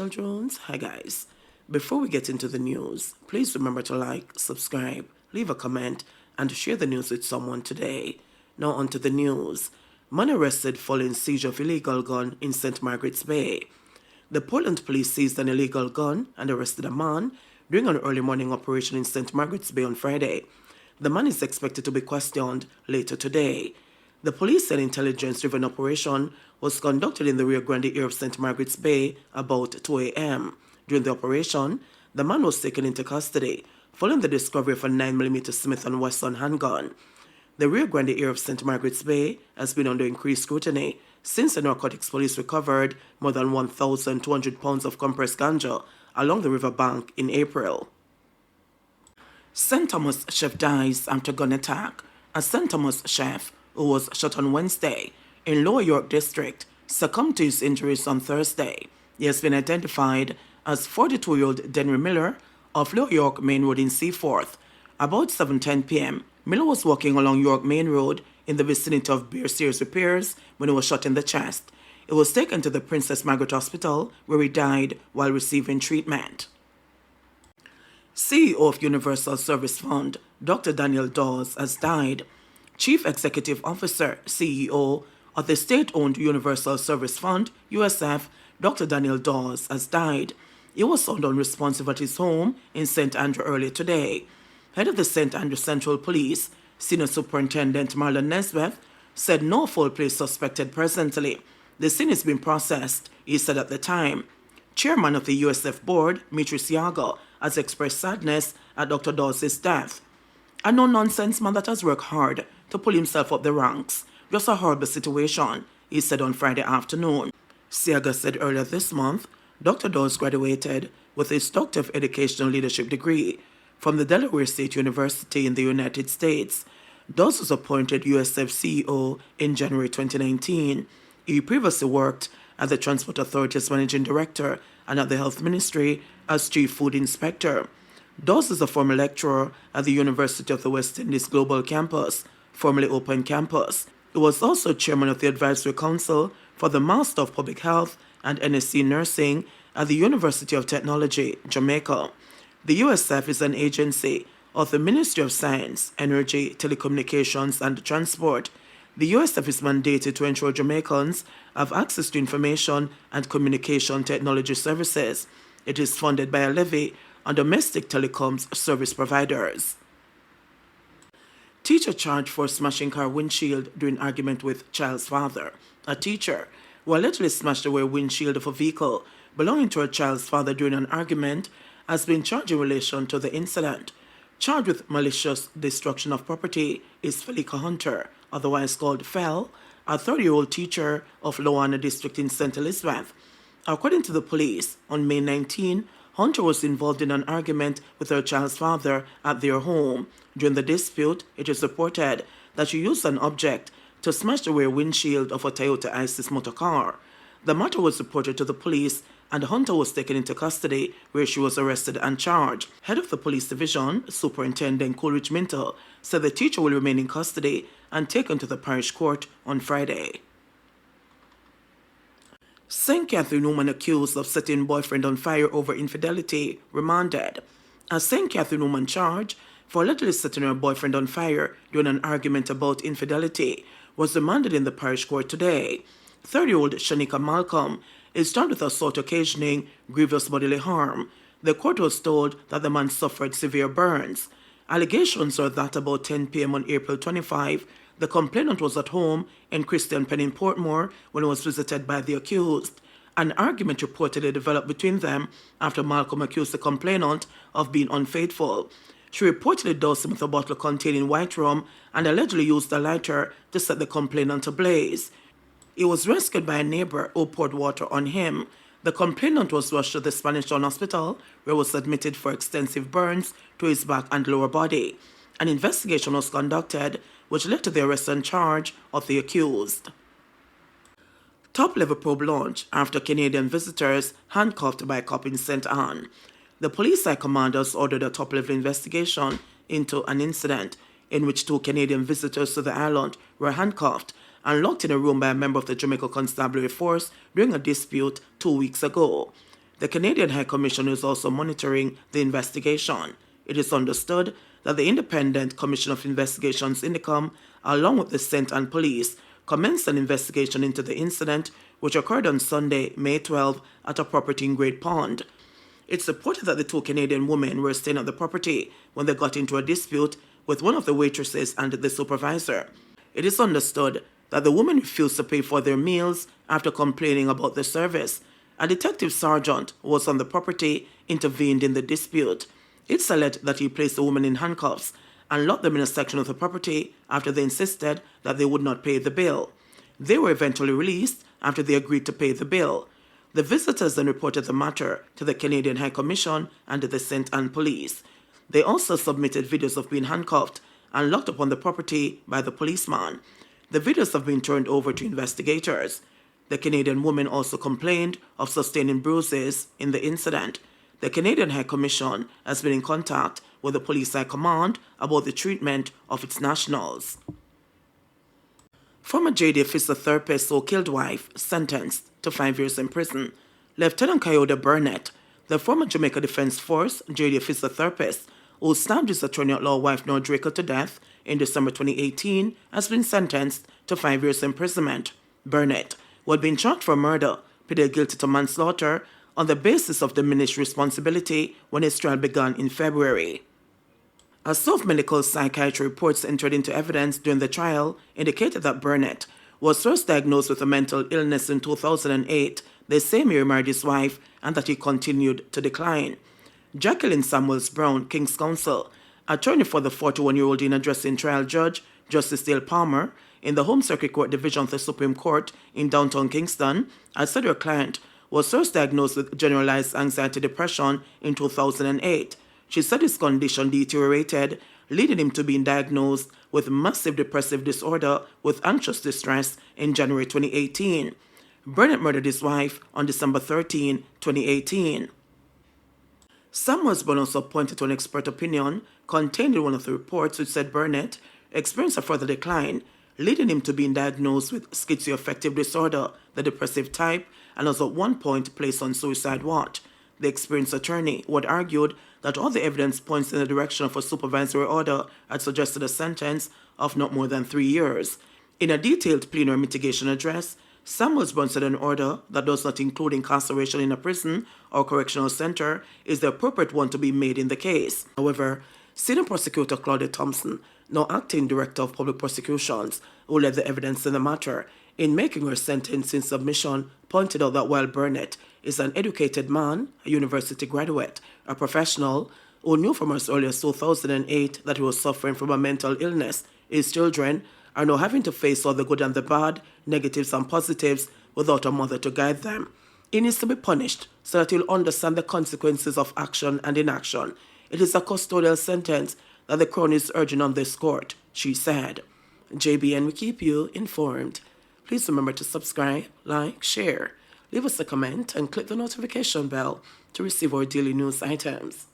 Official Drones. Hi guys. Before we get into the news, please remember to like, subscribe, leave a comment, and share the news with someone today. Now on to the news. Man arrested following seizure of illegal gun in St. Margaret's Bay. The Portland police seized an illegal gun and arrested a man during an early morning operation in St. Margaret's Bay on Friday. The man is expected to be questioned later today. The police said intelligence-driven operation was conducted in the Rio Grande area of St. Margaret's Bay about 2 a.m. During the operation, the man was taken into custody following the discovery of a 9mm Smith & Wesson handgun. The Rio Grande area of St. Margaret's Bay has been under increased scrutiny since the narcotics police recovered more than 1,200 pounds of compressed ganja along the riverbank in April. St. Thomas chef dies after gun attack. A St. Thomas chef who was shot on Wednesday in Lower York District succumbed to his injuries on Thursday. He has been identified as 42-year-old Denry Miller of Lower York Main Road in Seaforth. About 7:10 p.m., Miller was walking along York Main Road in the vicinity of Beer Sears Repairs when he was shot in the chest. He was taken to the Princess Margaret Hospital where he died while receiving treatment. CEO of Universal Service Fund, Dr. Daniel Dawes, has died. Chief Executive Officer, CEO of the state-owned Universal Service Fund, USF, Dr. Daniel Dawes, has died. He was found unresponsive at his home in St. Andrew earlier today. Head of the St. Andrew Central Police, Senior Superintendent Marlon Nesbeth, said no foul play suspected presently. The scene is being processed, he said at the time. Chairman of the USF board, Mitris Yaga, has expressed sadness at Dr. Dawes' death. A no-nonsense man that has worked hard to pull himself up the ranks. Just a horrible situation, he said on Friday afternoon. Siaga said earlier this month, Dr. Dawes graduated with his Doctor of Educational Leadership degree from the Delaware State University in the United States. Dawes was appointed USF CEO in January 2019. He previously worked at the Transport Authority as Managing Director and at the Health Ministry as Chief Food Inspector. Dawes is a former lecturer at the University of the West Indies Global Campus, formerly Open Campus. He was also chairman of the Advisory Council for the Master of Public Health and NSC Nursing at the University of Technology, Jamaica. The USF is an agency of the Ministry of Science, Energy, Telecommunications and Transport. The USF is mandated to ensure Jamaicans have access to information and communication technology services. It is funded by a levy on domestic telecoms service providers. Teacher charged for smashing car windshield during argument with child's father. A teacher who allegedly smashed away windshield of a vehicle belonging to her child's father during an argument has been charged in relation to the incident. Charged with malicious destruction of property is Felica Hunter, otherwise called Fel, a 30-year-old teacher of Lowana District in St. Elizabeth. According to the police, on May 19, Hunter was involved in an argument with her child's father at their home. During the dispute, it is reported that she used an object to smash the rear windshield of a Toyota Isis motor car. The matter was reported to the police and Hunter was taken into custody where she was arrested and charged. Head of the police division, Superintendent Coleridge Minter, said the teacher will remain in custody and taken to the parish court on Friday. St. Catherine woman accused of setting boyfriend on fire over infidelity remanded. A St. Catherine woman charged for allegedly setting her boyfriend on fire during an argument about infidelity was remanded in the parish court today. 30-year-old Shanika Malcolm is charged with assault occasioning grievous bodily harm. The court was told that the man suffered severe burns. Allegations are that about 10 p.m. on April 25, the complainant was at home in Christian Penn in Portmore when he was visited by the accused. An argument reportedly developed between them after Malcolm accused the complainant of being unfaithful. She reportedly doused him with a bottle containing white rum and allegedly used a lighter to set the complainant ablaze. He was rescued by a neighbor who poured water on him. The complainant was rushed to the Spanish Town Hospital, where he was admitted for extensive burns to his back and lower body. An investigation was conducted, which led to the arrest and charge of the accused. Top-level probe launch after Canadian visitors handcuffed by a cop in St. Anne. The police high commanders ordered a top-level investigation into an incident in which 2 Canadian visitors to the island were handcuffed and locked in a room by a member of the Jamaica Constabulary Force during a dispute 2 weeks ago. The Canadian High Commission is also monitoring the investigation. It is understood that the Independent Commission of Investigations (INDICOM), along with the St. Anne Police, commenced an investigation into the incident, which occurred on Sunday, May 12, at a property in Great Pond. It's reported that the two Canadian women were staying at the property when they got into a dispute with one of the waitresses and the supervisor. It is understood that the woman refused to pay for their meals after complaining about the service. A detective sergeant who was on the property intervened in the dispute. It's alleged that he placed the woman in handcuffs and locked them in a section of the property after they insisted that they would not pay the bill. They were eventually released after they agreed to pay the bill. The visitors then reported the matter to the Canadian High Commission and to the St. Anne Police. They also submitted videos of being handcuffed and locked up on the property by the policeman. The videos have been turned over to investigators. The Canadian woman also complained of sustaining bruises in the incident. The Canadian High Commission has been in contact with the Police High Command about the treatment of its nationals. Former JD physiotherapist who killed wife sentenced to 5 years in prison. Lieutenant Coyote Burnett, the former Jamaica Defense Force JD physiotherapist who stabbed his attorney-at-law wife Nora Draco to death in December 2018, has been sentenced to 5 years imprisonment. Burnett, who had been charged for murder, pleaded guilty to manslaughter on the basis of diminished responsibility when his trial began in February. A self-medical psychiatry reports entered into evidence during the trial indicated that Burnett was first diagnosed with a mental illness in 2008, the same year he married his wife, and that he continued to decline. Jacqueline Samuels Brown, King's Counsel, attorney for the 41-year-old in addressing trial judge Justice Dale Palmer in the Home Circuit Court Division of the Supreme Court in downtown Kingston, has said her client was first diagnosed with generalized anxiety depression in 2008. She said his condition deteriorated, leading him to being diagnosed with massive depressive disorder with anxious distress in January 2018. Burnett murdered his wife on December 13, 2018. Samuels Brown also pointed to an expert opinion contained in one of the reports which said Burnett experienced a further decline, leading him to being diagnosed with schizoaffective disorder, the depressive type, and was at one point placed on suicide watch. The experienced attorney, who had argued that all the evidence points in the direction of a supervisory order, had suggested a sentence of not more than 3 years. In a detailed plenary mitigation address, Samuels Brown said an order that does not include incarceration in a prison or correctional center is the appropriate one to be made in the case. However, Senior Prosecutor Claudia Thompson, now acting Director of Public Prosecutions, who led the evidence in the matter, in making her sentencing submission, pointed out that while Burnett is an educated man, a university graduate, a professional, who knew from as early as 2008 that he was suffering from a mental illness, his children are now having to face all the good and the bad, negatives and positives, without a mother to guide them. He needs to be punished so that he'll understand the consequences of action and inaction. It is a custodial sentence that the Crown is urging on this court, she said. JBN will keep you informed. Please remember to subscribe, like, share, leave us a comment, and click the notification bell to receive our daily news items.